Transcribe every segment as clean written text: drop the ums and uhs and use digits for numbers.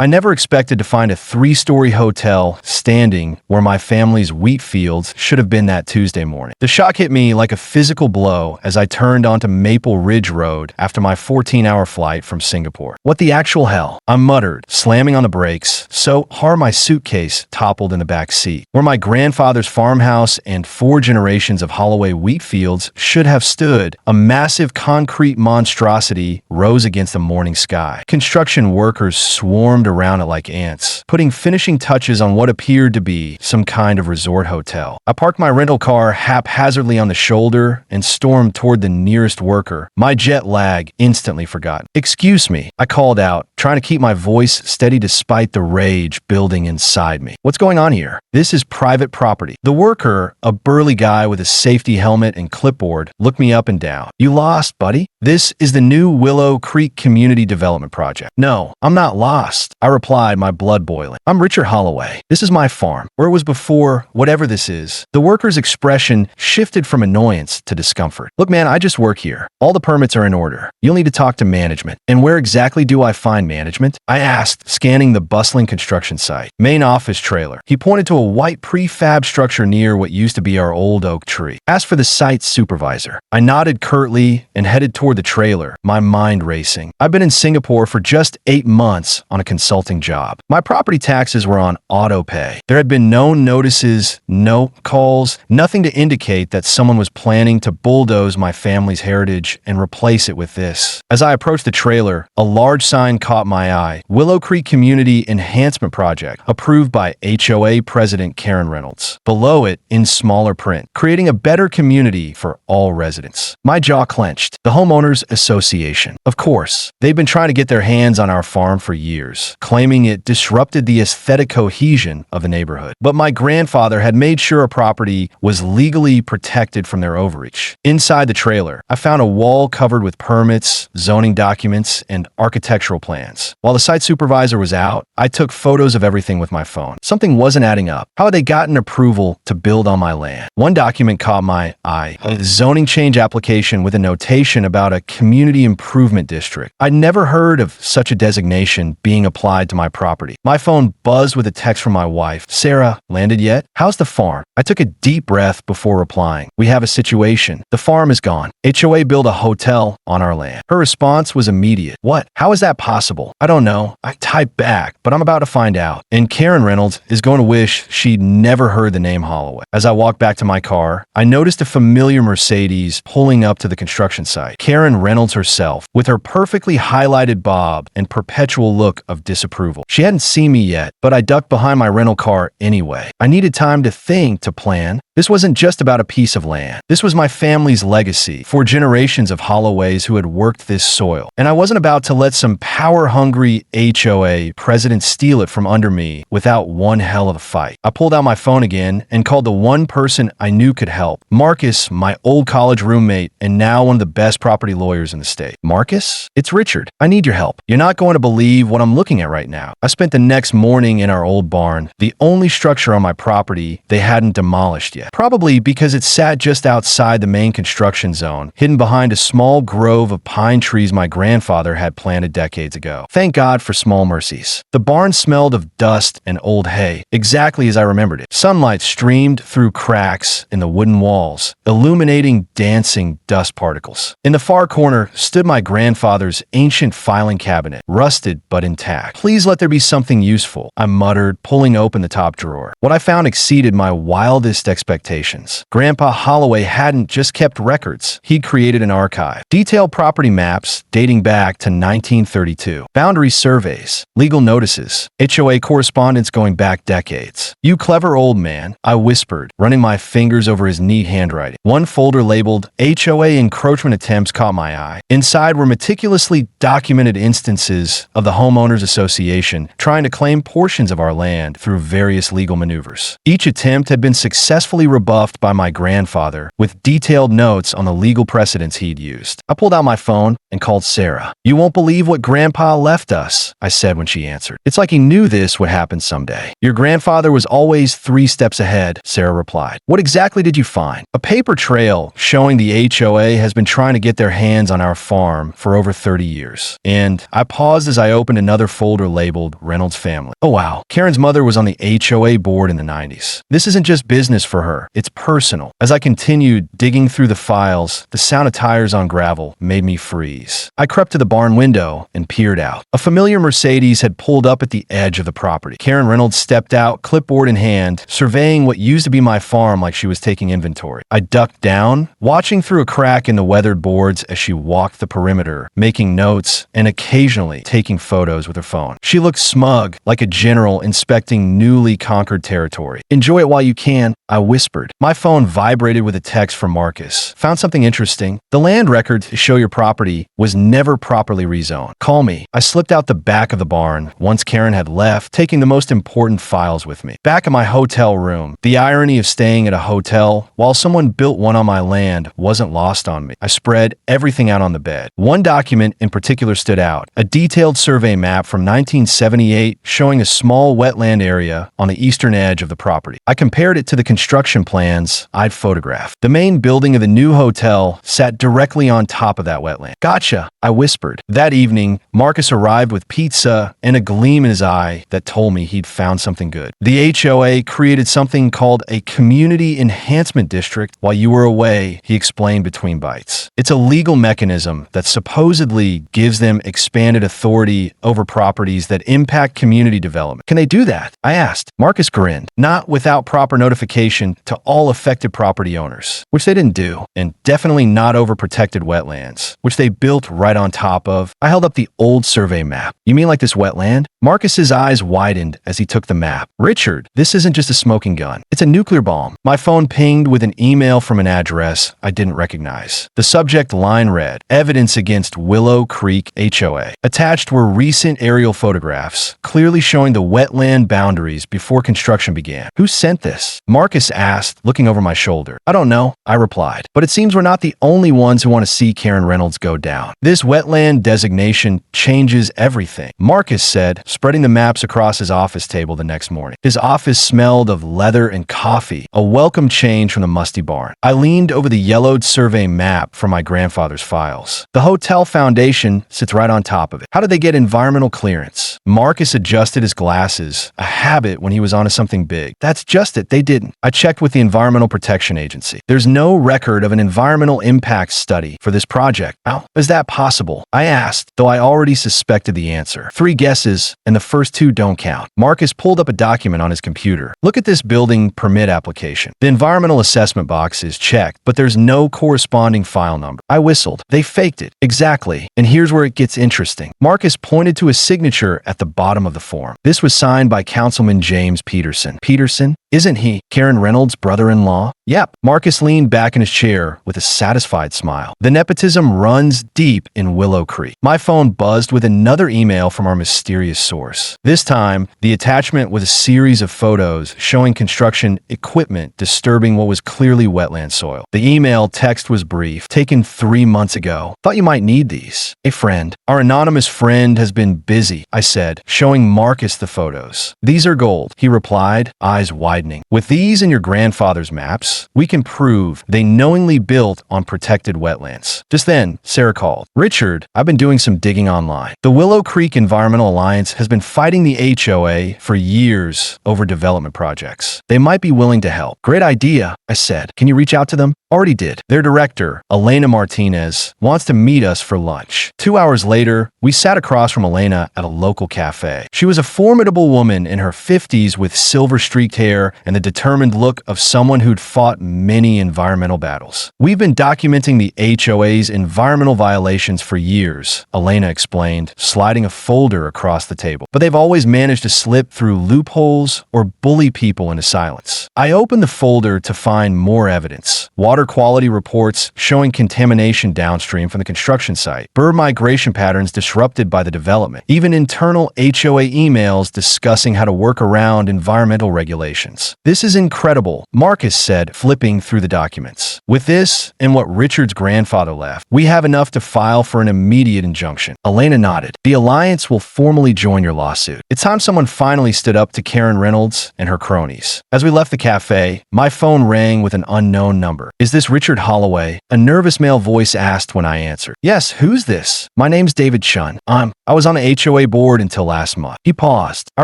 I never expected to find a three-story hotel standing where my family's wheat fields should have been that Tuesday morning. The shock hit me like a physical blow as I turned onto Maple Ridge Road after my 14-hour flight from Singapore. What the actual hell? I muttered, slamming on the brakes, so hard my suitcase toppled in the back seat. Where my grandfather's farmhouse and 4 generations of Holloway wheat fields should have stood, a massive concrete monstrosity rose against the morning sky. Construction workers swarmed around it like ants, putting finishing touches on what appeared to be some kind of resort hotel. I parked my rental car haphazardly on the shoulder and stormed toward the nearest worker, my jet lag instantly forgotten. "Excuse me," I called out, trying to keep my voice steady despite the rage building inside me. "What's going on here? This is private property." The worker, a burly guy with a safety helmet and clipboard, looked me up and down. "You lost, buddy? This is the new Willow Creek Community Development Project." "No, I'm not lost," I replied, my blood boiling. "I'm Richard Holloway. This is my farm, where it was before whatever this is." The worker's expression shifted from annoyance to discomfort. "Look, man, I just work here. All the permits are in order. You'll need to talk to management." "And where exactly do I find management?" I asked, scanning the bustling construction site. "Main office trailer." He pointed to a white prefab structure near what used to be our old oak tree. "Ask for the site supervisor." I nodded curtly and headed toward the trailer, my mind racing. I've been in Singapore for just 8 months on a consulting job. My property taxes were on auto pay. There had been no notices, no calls, nothing to indicate that someone was planning to bulldoze my family's heritage and replace it with this. As I approached the trailer, a large sign caught my eye: Willow Creek Community Enhancement Project, approved by HOA President Karen Reynolds. Below it, in smaller print, creating a better community for all residents. My jaw clenched. The Homeowners Association. Of course, they've been trying to get their hands on our farm for years, claiming it disrupted the aesthetic cohesion of the neighborhood. But my grandfather had made sure a property was legally protected from their overreach. Inside the trailer, I found a wall covered with permits, zoning documents, and architectural plans. While the site supervisor was out, I took photos of everything with my phone. Something wasn't adding up. How had they gotten approval to build on my land? One document caught my eye: a zoning change application with a notation about a community improvement district. I'd never heard of such a designation being applied to my property. My phone buzzed with a text from my wife. "Sarah, landed yet? How's the farm?" I took a deep breath before replying. "We have a situation. The farm is gone. HOA built a hotel on our land." Her response was immediate. "What? How is that possible?" "I don't know." I typed back, "but I'm about to find out. And Karen Reynolds is going to wish she'd never heard the name Holloway." As I walked back to my car, I noticed a familiar Mercedes pulling up to the construction site. Karen Reynolds herself, with her perfectly highlighted bob and perpetual look of disapproval. She hadn't seen me yet, but I ducked behind my rental car anyway. I needed time to think, to plan. This wasn't just about a piece of land. This was my family's legacy, for generations of Holloways who had worked this soil. And I wasn't about to let some power-hungry HOA president steal it from under me without one hell of a fight. I pulled out my phone again and called the one person I knew could help. Marcus, my old college roommate and now one of the best property lawyers in the state. "Marcus? It's Richard. I need your help. You're not going to believe what I'm looking at right now." I spent the next morning in our old barn, the only structure on my property they hadn't demolished yet. Probably because it sat just outside the main construction zone, hidden behind a small grove of pine trees my grandfather had planted decades ago. Thank God for small mercies. The barn smelled of dust and old hay, exactly as I remembered it. Sunlight streamed through cracks in the wooden walls, illuminating dancing dust particles. In the far corner stood my grandfather's ancient filing cabinet, rusted but intact. "Please let there be something useful," I muttered, pulling open the top drawer. What I found exceeded my wildest expectations. Grandpa Holloway hadn't just kept records. He'd created an archive. Detailed property maps dating back to 1932. Boundary surveys. Legal notices. HOA correspondence going back decades. "You clever old man," I whispered, running my fingers over his neat handwriting. One folder labeled HOA encroachment attempts caught my eye. Inside were meticulously documented instances of the Homeowners Association trying to claim portions of our land through various legal maneuvers. Each attempt had been successfully happily rebuffed by my grandfather with detailed notes on the legal precedents he'd used. I pulled out my phone and called Sarah. "You won't believe what Grandpa left us," I said when she answered. "It's like he knew this would happen someday." "Your grandfather was always 3 steps ahead," Sarah replied. "What exactly did you find?" "A paper trail showing the HOA has been trying to get their hands on our farm for over 30 years. And I paused as I opened another folder labeled Reynolds Family. Oh wow, Karen's mother was on the HOA board in the 90s. This isn't just business for her, it's personal. As I continued digging through the files, the sound of tires on gravel made me freeze. I crept to the barn window and peered out. A familiar Mercedes had pulled up at the edge of the property. Karen Reynolds stepped out, clipboard in hand, surveying what used to be my farm like she was taking inventory. I ducked down, watching through a crack in the weathered boards as she walked the perimeter, making notes and occasionally taking photos with her phone. She looked smug, like a general inspecting newly conquered territory. "Enjoy it while you can," I whispered. My phone vibrated with a text from Marcus. "Found something interesting. The land record to show your property was never properly rezoned. Call me." I slipped out the back of the barn once Karen had left, taking the most important files with me. Back in my hotel room, the irony of staying at a hotel while someone built one on my land wasn't lost on me. I spread everything out on the bed. One document in particular stood out, a detailed survey map from 1978 showing a small wetland area on the eastern edge of the property. I compared it to the construction plans I'd photographed. The main building of the new hotel sat directly on top of that wetland. "Gotcha," I whispered. That evening, Marcus arrived with pizza and a gleam in his eye that told me he'd found something good. The HOA created something called a Community Enhancement District while you were away, he explained between bites. It's a legal mechanism that supposedly gives them expanded authority over properties that impact community development. "Can they do that?" I asked. Marcus grinned. "Not without proper notification to all affected property owners," which they didn't do, and definitely not over protected wetlands, which they built right on top of. I held up the old survey map. "You mean like this wetland?" Marcus's eyes widened as he took the map. "Richard, this isn't just a smoking gun. It's a nuclear bomb." My phone pinged with an email from an address I didn't recognize. The subject line read, "Evidence against Willow Creek HOA." Attached were recent aerial photographs, clearly showing the wetland boundaries before construction began. "Who sent this?" Marcus asked, looking over my shoulder. "I don't know," I replied. "But it seems we're not the only ones who want to see Karen Reynolds go down. This wetland designation changes everything," Marcus said, spreading the maps across his office table the next morning. His office smelled of leather and coffee, a welcome change from the musty barn. I leaned over the yellowed survey map from my grandfather's files. "The hotel foundation sits right on top of it. How did they get environmental clearance?" Marcus adjusted his glasses, a habit when he was onto something big. "That's just it, they didn't." I checked with the Environmental Protection Agency. "There's no record of an environmental impact study for this project." "How is that possible?" I asked, though I already suspected the answer. 3 guesses, and the first 2 don't count. Marcus pulled up a document on his computer. "Look at this building permit application. The environmental assessment box is checked, but there's no corresponding file number." I whistled. "They faked it." "Exactly. And here's where it gets interesting." Marcus pointed to his signature at the bottom of the form. This was signed by Councilman James Peterson. Peterson? Isn't he Karen Reynolds' brother-in-law? "Yep." Marcus leaned back in his chair with a satisfied smile. "The nepotism runs deep in Willow Creek." My phone buzzed with another email from our mysterious source. This time, the attachment was a series of photos showing construction equipment disturbing what was clearly wetland soil. The email text was brief, taken 3 months ago. "Thought you might need these. A friend. Our anonymous friend has been busy," I said, showing Marcus the photos. "These are gold," he replied, eyes widening. "With these and your grandfather's maps, we can prove they knowingly built on protected wetlands." Just then, Sarah called. "Richard, I've been doing some digging online. The Willow Creek Environmental Alliance has been fighting the HOA for years over development projects. They might be willing to help." "Great idea," I said. "Can you reach out to them?" "Already did. Their director, Elena Martinez, wants to meet us for lunch." 2 hours later, we sat across from Elena at a local cafe. She was a formidable woman in her 50s with silver-streaked hair and the determined look of someone who'd fought many environmental battles. "We've been documenting the HOA's environmental violations for years," Elena explained, sliding a folder across the table. "But they've always managed to slip through loopholes or bully people into silence." I opened the folder to find more evidence. Water water quality reports showing contamination downstream from the construction site, bird migration patterns disrupted by the development, even internal HOA emails discussing how to work around environmental regulations. This is incredible, Marcus said, flipping through the documents. With this and what Richard's grandfather left, we have enough to file for an immediate injunction. Elena nodded. The Alliance will formally join your lawsuit. It's time someone finally stood up to Karen Reynolds and her cronies. As we left the cafe, my phone rang with an unknown number. Is this Richard Holloway? A nervous male voice asked when I answered. Yes, who's this? My name's David Chun. I was on the HOA board until last month. He paused. I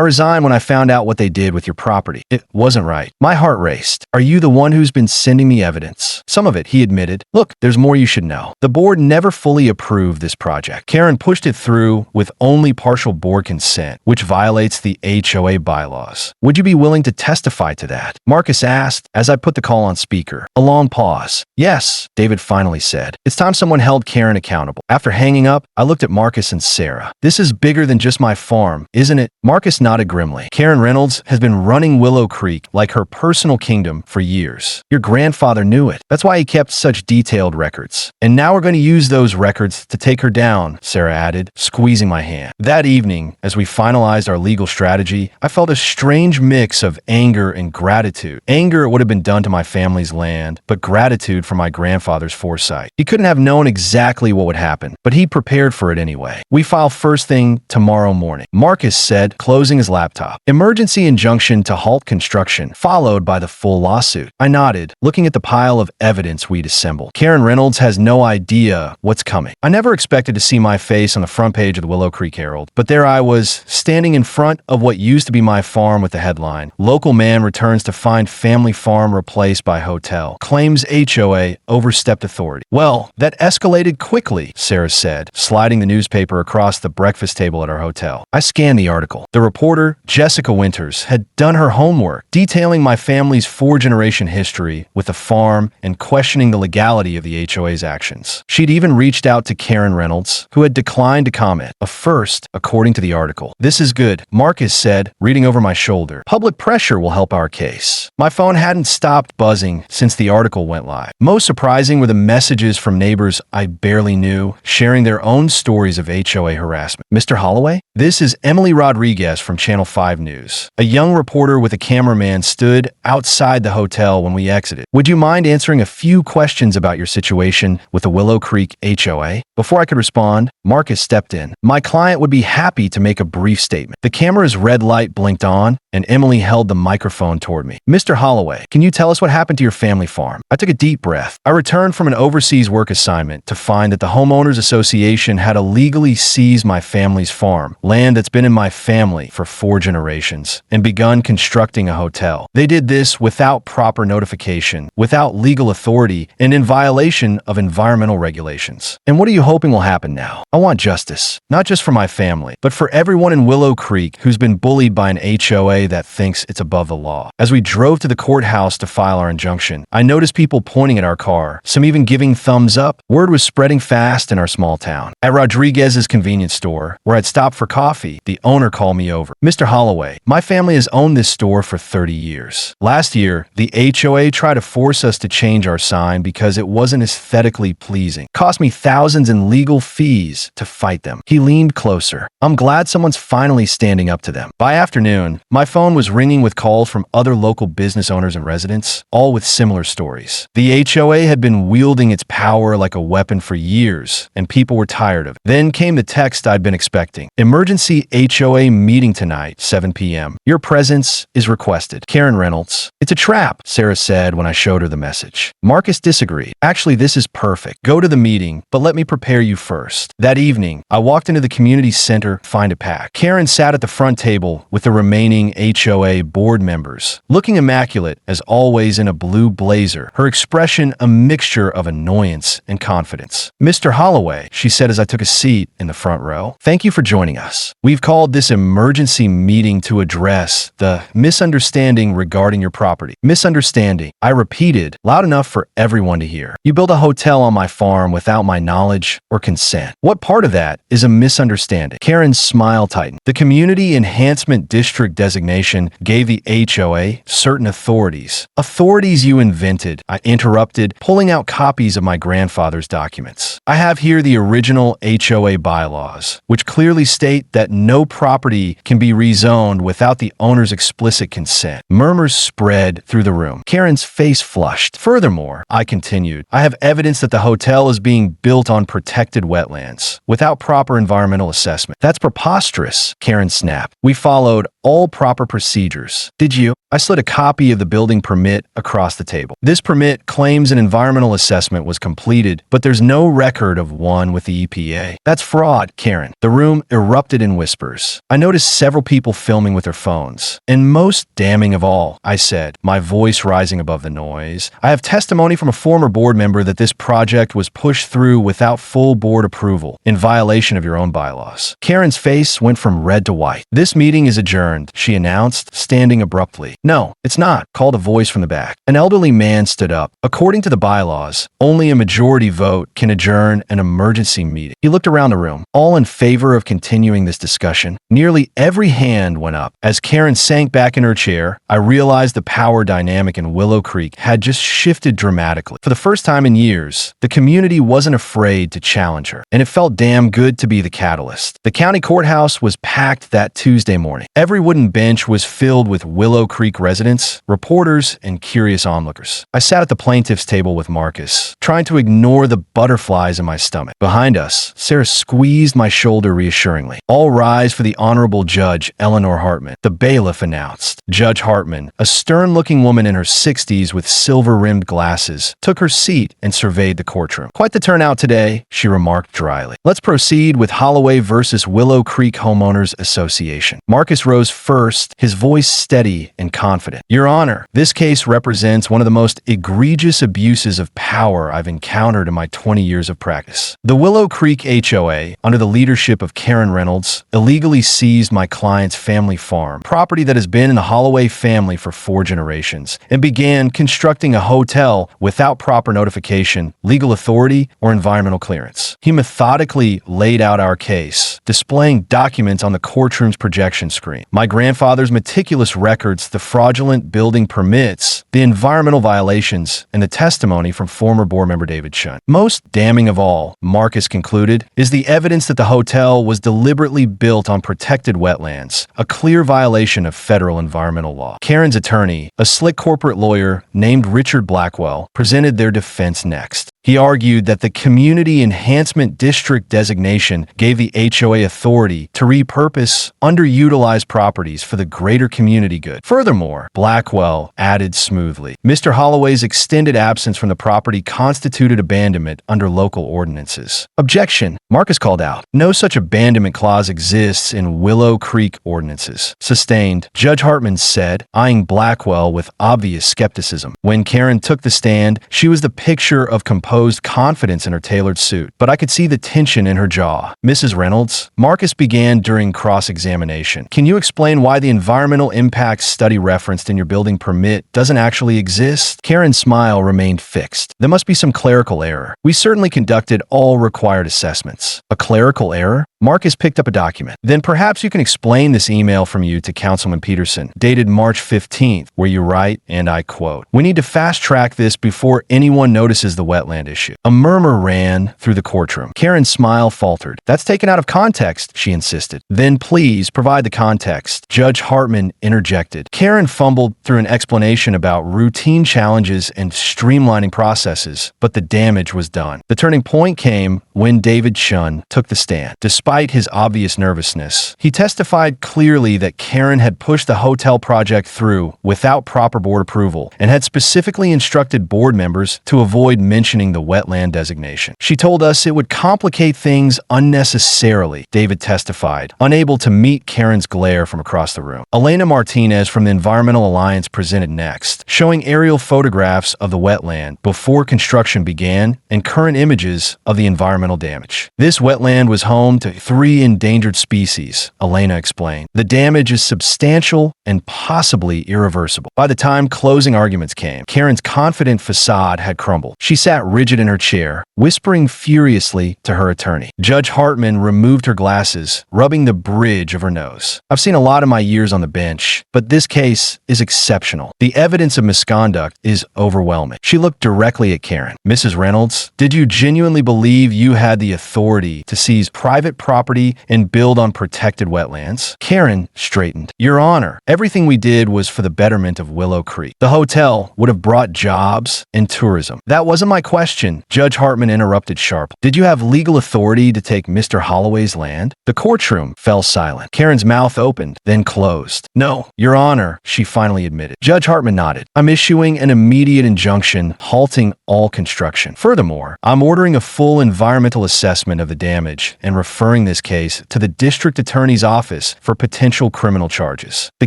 resigned when I found out what they did with your property. It wasn't right. My heart raced. Are you the one who's been sending me evidence? Some of it, he admitted. Look, there's more you should know. The board never fully approved this project. Karen pushed it through with only partial board consent, which violates the HOA bylaws. Would you be willing to testify to that? Marcus asked as I put the call on speaker. A long pause. Yes, David finally said. It's time someone held Karen accountable. After hanging up, I looked at Marcus and Sarah. This is bigger than just my farm, isn't it? Marcus nodded grimly. Karen Reynolds has been running Willow Creek like her personal kingdom for years. Your grandfather knew it. That's why he kept such detailed records. And now we're going to use those records to take her down, Sarah added, squeezing my hand. That evening, as we finalized our legal strategy, I felt a strange mix of anger and gratitude. Anger at what had been done to my family's land, but gratitude for my grandfather's foresight. He couldn't have known exactly what would happen, but he prepared for it anyway. We file first thing tomorrow morning, Marcus said, closing his laptop. Emergency injunction to halt construction, followed by the full lawsuit. I nodded, looking at the pile of evidence we'd assembled. Karen Reynolds has no idea what's coming. I never expected to see my face on the front page of the Willow Creek Herald, but there I was, standing in front of what used to be my farm with the headline, "Local man returns to find family farm replaced by hotel. Claims HOA overstepped authority." Well, that escalated quickly, Sarah said, sliding the newspaper across the breakfast table at our hotel. I scanned the article. The reporter, Jessica Winters, had done her homework, detailing my family's four-generation history with the farm and questioning the legality of the HOA's actions. She'd even reached out to Karen Reynolds, who had declined to comment. A first, according to the article. This is good, Marcus said, reading over my shoulder. Public pressure will help our case. My phone hadn't stopped buzzing since the article went live. Most surprising were the messages from neighbors I barely knew, sharing their own stories of HOA harassment. Mr. Holloway? This is Emily Rodriguez from Channel 5 News. A young reporter with a cameraman stood outside the hotel when we exited. Would you mind answering a few questions about your situation with the Willow Creek HOA? Before I could respond, Marcus stepped in. My client would be happy to make a brief statement. The camera's red light blinked on, and Emily held the microphone toward me. Mr. Holloway, can you tell us what happened to your family farm? I took a deep breath. I returned from an overseas work assignment to find that the Homeowners Association had illegally seized my family's farm, land that's been in my family for 4 generations, and begun constructing a hotel. They did this without proper notification, without legal authority, and in violation of environmental regulations. And what are you hoping will happen now? I want justice, not just for my family, but for everyone in Willow Creek who's been bullied by an HOA that thinks it's above the law. As we drove to the courthouse to file our injunction, I noticed people pointing at our car, some even giving thumbs up. Word was spreading fast in our small town. At Rodriguez's convenience store, where I'd stopped for coffee, the owner called me over. Mr. Holloway, my family has owned this store for 30 years. Last year, the HOA tried to force us to change our sign because it wasn't aesthetically pleasing. Cost me thousands in legal fees to fight them. He leaned closer. I'm glad someone's finally standing up to them. By afternoon, my phone was ringing with calls from other local business owners and residents, all with similar stories. The HOA had been wielding its power like a weapon for years, and people were tired of it. Then came the text I'd been expecting. Emergency HOA meeting tonight, 7 p.m. Your presence is requested. Karen Reynolds. It's a trap, Sarah said when I showed her the message. Marcus disagreed. Actually, this is perfect. Go to the meeting, but let me prepare you first. That evening, I walked into the community center, find a pack. Karen sat at the front table with the remaining HOA board members, looking immaculate as always in a blue blazer, her expression a mixture of annoyance and confidence. Mr. Holloway, she said as I took a seat in the front row, thank you for joining us. We've called this emergency meeting to address the misunderstanding regarding your property. Misunderstanding, I repeated, loud enough for everyone to hear. You built a hotel on my farm without my knowledge or consent. What part of that is a misunderstanding? Karen's smile tightened. The Community Enhancement District designation designation gave the HOA certain authorities. Authorities you invented, I interrupted, pulling out copies of my grandfather's documents. I have here the original HOA bylaws, which clearly state that no property can be rezoned without the owner's explicit consent. Murmurs spread through the room. Karen's face flushed. Furthermore, I continued, I have evidence that the hotel is being built on protected wetlands without proper environmental assessment. That's preposterous, Karen snapped. We followed all proper procedures. Did you? I slid a copy of the building permit across the table. This permit claims an environmental assessment was completed, but there's no record of one with the EPA. That's fraud, Karen. The room erupted in whispers. I noticed several people filming with their phones. And most damning of all, I said, my voice rising above the noise, I have testimony from a former board member that this project was pushed through without full board approval, in violation of your own bylaws. Karen's face went from red to white. This meeting is adjourned, she announced, standing abruptly. No, it's not, called a voice from the back. An elderly man stood up. According to the bylaws, only a majority vote can adjourn an emergency meeting. He looked around the room, all in favor of continuing this discussion. Nearly every hand went up. As Karen sank back in her chair, I realized the power dynamic in Willow Creek had just shifted dramatically. For the first time in years, the community wasn't afraid to challenge her, and it felt damn good to be the catalyst. The county courthouse was packed that Tuesday morning. Every wooden bench was filled with Willow Creek residents, reporters, and curious onlookers. I sat at the plaintiff's table with Marcus, trying to ignore the butterflies in my stomach. Behind us, Sarah squeezed my shoulder reassuringly. All rise for the Honorable Judge Eleanor Hartman, the bailiff announced. Judge Hartman, a stern-looking woman in her 60s with silver-rimmed glasses, took her seat and surveyed the courtroom. Quite the turnout today, she remarked dryly. Let's proceed with Holloway versus Willow Creek Homeowners Association. Marcus rose first, his voice steady and confident. Your Honor, this case represents one of the most egregious abuses of power I've encountered in my 20 years of practice. The Willow Creek HOA, under the leadership of Karen Reynolds, illegally seized my client's family farm, property that has been in the Holloway family for 4 generations, and began constructing a hotel without proper notification, legal authority, or environmental clearance. He methodically laid out our case, displaying documents on the courtroom's projection screen. My grandfather's meticulous records, the fraudulent building permits, the environmental violations, and the testimony from former board member David Shun. Most damning of all, Marcus concluded, is the evidence that the hotel was deliberately built on protected wetlands, a clear violation of federal environmental law. Karen's attorney, a slick corporate lawyer named Richard Blackwell, presented their defense next. He argued that the Community Enhancement District designation gave the HOA authority to repurpose underutilized properties for the greater community good. Furthermore, Blackwell added smoothly, Mr. Holloway's extended absence from the property constituted abandonment under local ordinances. Objection, Marcus called out. No such abandonment clause exists in Willow Creek ordinances. Sustained, Judge Hartman said, eyeing Blackwell with obvious skepticism. When Karen took the stand, she was the picture of composed confidence in her tailored suit, but I could see the tension in her jaw. Mrs. Reynolds, Marcus began during cross-examination. Can you explain why the environmental impact study referenced in your building permit doesn't actually exist? Karen's smile remained fixed. There must be some clerical error. We certainly conducted all required assessments. A clerical error? Marcus picked up a document. Then perhaps you can explain this email from you to Councilman Peterson, dated March 15th, where you write, and I quote, "We need to fast-track this before anyone notices the wetland issue." A murmur ran through the courtroom. Karen's smile faltered. "That's taken out of context," she insisted. "Then please provide the context," Judge Hartman interjected. Karen fumbled through an explanation about routine challenges and streamlining processes, but the damage was done. The turning point came when David Shun took the stand. Despite his obvious nervousness, he testified clearly that Karen had pushed the hotel project through without proper board approval and had specifically instructed board members to avoid mentioning the wetland designation. She told us it would complicate things unnecessarily, David testified, unable to meet Karen's glare from across the room. Elena Martinez from the Environmental Alliance presented next, showing aerial photographs of the wetland before construction began and current images of the environmental damage. This wetland was home to 3 endangered species, Elena explained. The damage is substantial and possibly irreversible. By the time closing arguments came, Karen's confident facade had crumbled. She sat rigid in her chair, whispering furiously to her attorney. Judge Hartman removed her glasses, rubbing the bridge of her nose. I've seen a lot in my years on the bench, but this case is exceptional. The evidence of misconduct is overwhelming. She looked directly at Karen. Mrs. Reynolds, did you genuinely believe you had the authority to seize private property and build on protected wetlands? Karen straightened. Your Honor, everything we did was for the betterment of Willow Creek. The hotel would have brought jobs and tourism. That wasn't my question, Judge Hartman interrupted sharply. Did you have legal authority to take Mr. Holloway's land? The courtroom fell silent. Karen's mouth opened, then closed. No, Your Honor, she finally admitted. Judge Hartman nodded. I'm issuing an immediate injunction halting all construction. Furthermore, I'm ordering a full environmental assessment of the damage and referring this case to the district attorney's office for potential criminal charges. The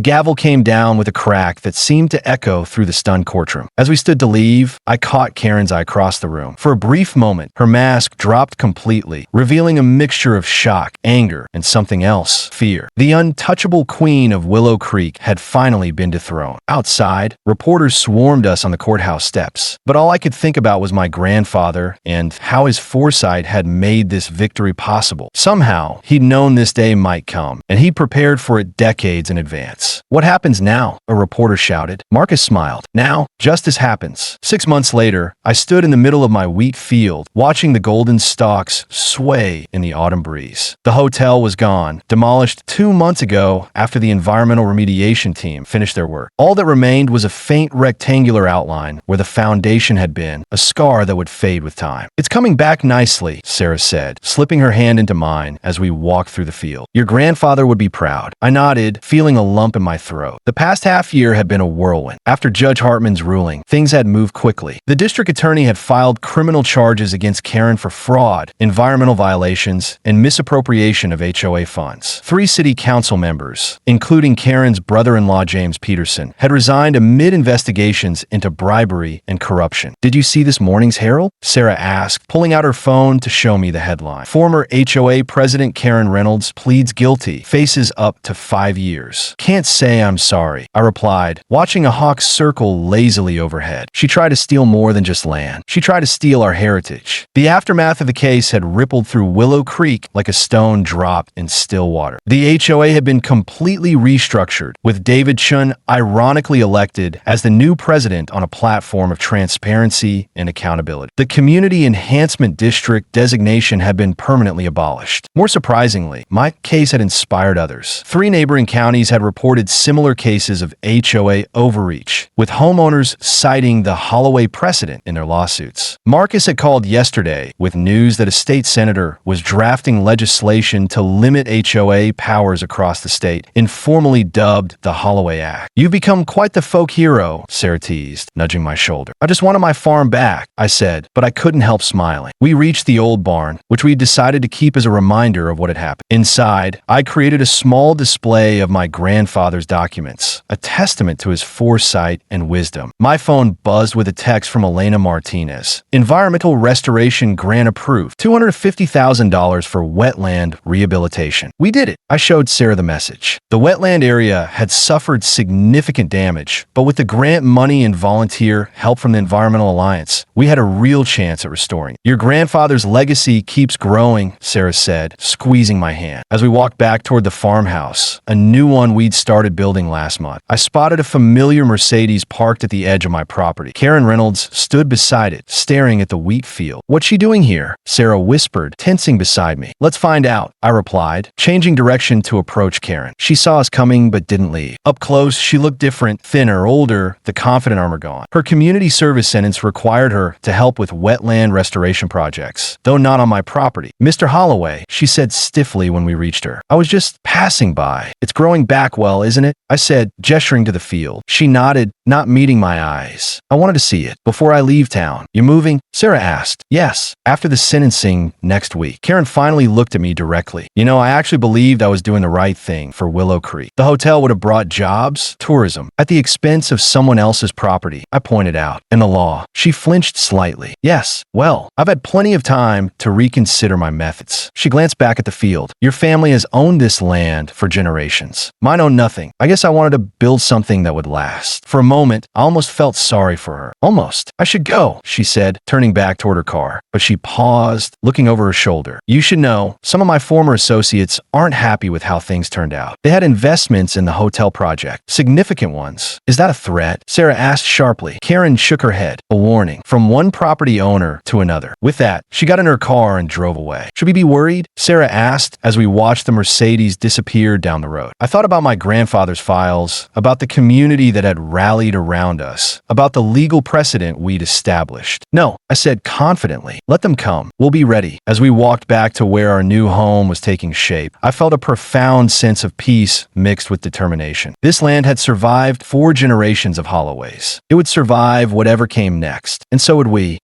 gavel came down with a crack that seemed to echo through the stunned courtroom. As we stood to leave, I caught Karen's eye across the room. For a brief moment, her mask dropped completely, revealing a mixture of shock, anger, and something else, fear. The untouchable queen of Willow Creek had finally been dethroned. Outside, reporters swarmed us on the courthouse steps, but all I could think about was my grandfather and how his foresight had made this victory possible. Somehow, he'd known this day might come, and he prepared for it decades in advance. What happens now? A reporter shouted. Marcus smiled. Now, justice happens. 6 months later, I stood in the middle of my wheat field, watching the golden stalks sway in the autumn breeze. The hotel was gone, demolished 2 months ago after the environmental remediation team finished their work. All that remained was a faint rectangular outline where the foundation had been, a scar that would fade with time. It's coming back nicely, Sarah said, slipping her hand into mine as we walked through the field. Your grandfather would be proud. I nodded, feeling a lump in my throat. The past half year had been a whirlwind. After Judge Hartman's ruling, things had moved quickly. The district attorney had filed criminal charges against Karen for fraud, environmental violations, and misappropriation of HOA funds. 3 city council members, including Karen's brother-in-law James Peterson, had resigned amid investigations into bribery and corruption. Did you see this morning's Herald? Sarah asked, pulling out her phone to show me the headline. Former HOA President Karen Reynolds pleads guilty, faces up to 5 years. Can't say I'm sorry, I replied, watching a hawk circle lazily overhead. She tried to steal more than just land. She tried to steal our heritage. The aftermath of the case had rippled through Willow Creek like a stone dropped in still water. The HOA had been completely restructured, with David Chun ironically elected as the new president on a platform of transparency and accountability. The Community Enhancement District designation had been permanently abolished. More surprisingly, my case had inspired others. 3 neighboring counties had reported similar cases of HOA overreach, with homeowners citing the Holloway precedent in their lawsuits. Marcus had called yesterday with news that a state senator was drafting legislation to limit HOA powers across the state, informally dubbed the Holloway Act. You've become quite the folk hero, Sarah teased, nudging my shoulder. I just wanted my farm back, I said, but I couldn't help smiling. We reached the old barn, which we decided to keep as a reminder of what had happened. Inside, I created a small display of my grandfather's documents, a testament to his foresight and wisdom. My phone buzzed with a text from Elena Martinez. Environmental restoration grant approved. $250,000 for wetland rehabilitation. We did it. I showed Sarah the message. The wetland area had suffered significant damage, but with the grant money and volunteer help from the Environmental Alliance, we had a real chance at restoring it. Your grandfather's legacy keeps growing, Sarah said, squeezing my hand. As we walked back toward the farmhouse, a new one we'd started building last month, I spotted a familiar Mercedes parked at the edge of my property. Karen Reynolds stood beside it, staring at the wheat field. What's she doing here? Sarah whispered, tensing beside me. Let's find out, I replied, changing direction to approach Karen. She saw us coming but didn't leave. Up close, she looked different, thinner, older, the confident armor gone. Her community service sentence required her to help with wetland restoration projects, though not on my property. Mr. Holloway, she said stiffly when we reached her. I was just passing by. It's growing back well, isn't it? I said, gesturing to the field. She nodded, not meeting my eyes. I wanted to see it before I leave town. You moving? Sarah asked. Yes, after the sentencing next week. Karen finally looked at me directly. You know, I actually believed I was doing the right thing for Willow Creek. The hotel would have brought jobs, tourism, at the expense of someone else's property, I pointed out. And the law. She flinched slightly. Yes, well, I've had plenty of time to reconsider my methods. She glanced back at the field. Your family has owned this land for generations. Mine own nothing. I guess I wanted to build something that would last. For a moment, I almost felt sorry for her. Almost. I should go, she said, turning back toward her car. But she paused, looking over her shoulder. You should know, some of my former associates aren't happy with how things turned out. They had investments in the hotel project, significant ones. Is that a threat? Sarah asked sharply. Karen shook her head. A warning from one property owner to another. With that, she got in her car and drove away. Should we be worried? Sarah asked as we watched the Mercedes disappear down the road. I thought about my grandfather's files, about the community that had rallied around us, about the legal precedent we'd established. No, I said confidently. Let them come. We'll be ready. As we walked back to where our new home was taking shape, I felt a profound sense of peace mixed with determination. This land had survived 4 generations of Holloways. It would survive whatever came next, and so would we.